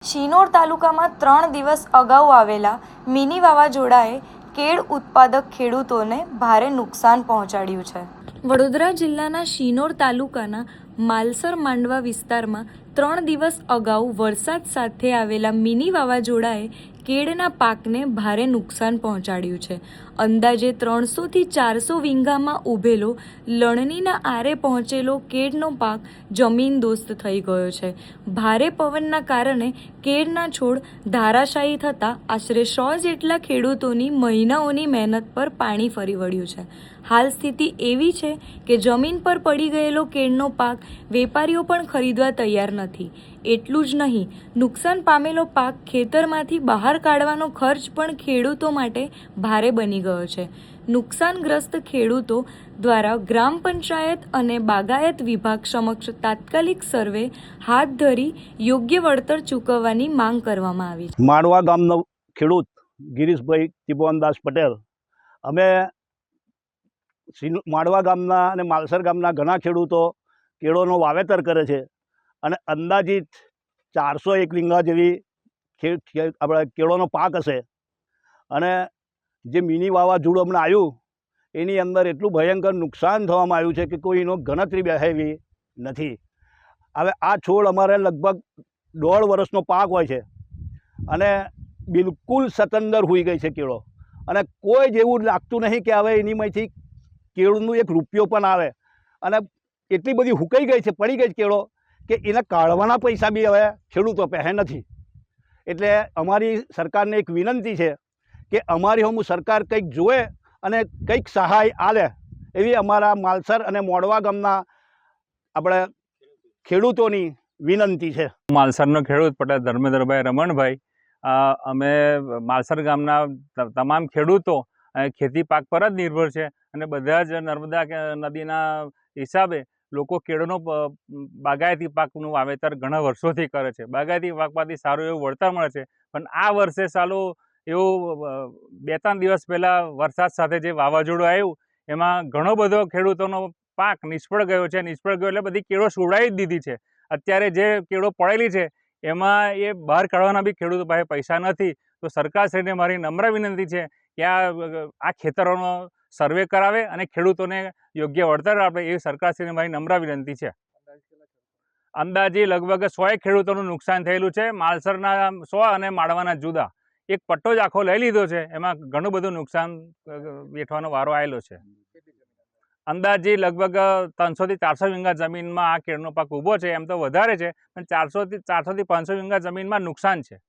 શિનોર તાલુકામાં 3 દિવસ અગાઉ આવેલા મિની વાવાઝોડાએ કેળ ઉત્પાદક ખેડૂતોને ભારે નુકસાન પહોંચાડ્યું છે। વડોદરા જિલ્લાના શિનોર તાલુકાના માલસર માંડવા વિસ્તારમાં 3 દિવસ અગાઉ વરસાદ સાથે આવેલા મિની વાવાઝોડાએ કેળના પાકને ભારે નુકસાન પહોંચાડ્યું છે। અંદાજે 300 થી 400 વીંઘામાં ઉભેલો લણણીના આરે પહોંચેલો કેળનો પાક જમીનદોસ્ત થઈ ગયો છે। ભારે પવનના કારણે કેળના છોડ ધારાશાયી થતાં આશરે 100 જેટલા ખેડૂતોની મહિનાઓની મહેનત પર પાણી ફરી વળ્યું છે। હાલ સ્થિતિ એવી છે કે જમીન પર પડી ગયેલો કેળનો પાક વેપારીઓ પણ ખરીદવા તૈયાર નથી। એટલું જ નહીં, નુકસાન પામેલો પાક ખેતરમાંથી બહાર કાઢવાનો ખર્ચ પણ ખેડૂતો માટે ભારે બની ગયો છે। નુકસાનગ્રસ્ત ખેડૂતો દ્વારા ગ્રામ પંચાયત અને બાગાયત વિભાગ સમક્ષ તાત્કાલિક સર્વે હાથ ધરી યોગ્ય વળતર ચૂકવવાની માંગ કરવામાં આવી છે। માડવા ગામનો ખેડૂત ગિરીશભાઈ ત્રિભુવનદાસ પટેલ, અમે માડવા ગામના અને માલસર ગામના ઘણા ખેડૂતો કેળોનું વાવેતર કરે છે અને અંદાજિત 401 વીંઘા જેવી આપણે કેળોનો પાક હશે। અને જે મિની વાવાઝોડું હમણાં આવ્યું એની અંદર એટલું ભયંકર નુકસાન થવામાં આવ્યું છે કે કોઈનો ગણતરી બેસે એવી નથી। હવે આ છોડ અમારે લગભગ 1.5 વર્ષનો પાક હોય છે અને બિલકુલ સતંદર હોઈ ગઈ છે કેળો, અને કોઈ જેવું લાગતું નહીં કે હવે એનીમાંથી કેળનું 1 રૂપિયો પણ આવે। અને એટલી બધી હુકાઈ ગઈ છે, પડી ગઈ કેળો કે એને કાઢવાના પૈસા બી હવે ખેડૂતો પાસે નથી। એટલે અમારી સરકારને એક વિનંતી છે કે અમારી હમું સરકાર કંઈક જોવે અને કંઈક સહાય આલે એવી અમારા માલસર અને મોડવા ગામના આપણે ખેડૂતોની વિનંતી છે। માલસરનો ખેડૂત પટેલ ધર્મેન્દ્રભાઈ રમણભાઈ, અમે માલસર ગામના તમામ ખેડૂતો ખેતી પાક પર જ નિર્ભર છે અને બધા જ નર્મદા નદીના હિસાબે લોકો કેળોનો બાગાયતી પાકનું વાવેતર ઘણા વર્ષોથી કરે છે। બાગાયતી પાકમાંથી સારું એવું વળતર મળે છે, પણ આ વર્ષે સાલું એવું 2-3 દિવસ પહેલાં વરસાદ સાથે જે વાવાઝોડું આવ્યું એમાં ઘણો બધો ખેડૂતોનો પાક નિષ્ફળ ગયો છે। નિષ્ફળ ગયો એટલે બધી કેળો સુવડાવી જ દીધી છે। અત્યારે જે કેળો પડેલી છે એમાં એ બહાર કાઢવાના બી ખેડૂતો પાસે પૈસા નથી। તો સરકારશ્રીને મારી નમ્ર વિનંતી છે કે આ ખેતરોનો સર્વે કરાવે અને ખેડૂતોને યોગ્ય વળતર આપે એવી સરકારશ્રીને મારી નમ્ર વિનંતી છે। અંદાજે લગભગ 100 ખેડૂતોનું નુકસાન થયેલું છે। માલસરના 100 અને માડવાના જુદા એક પટ્ટો જ આખો લઈ લીધો છે, એમાં ઘણું બધું નુકસાન વેઠવાનો વારો આવેલો છે। અંદાજે લગભગ 300 થી 400 વીંઘા જમીનમાં આ કેળનો પાક ઊભો છે। એમ તો વધારે છે, પણ 400 થી 500 વીંઘા જમીનમાં નુકસાન છે।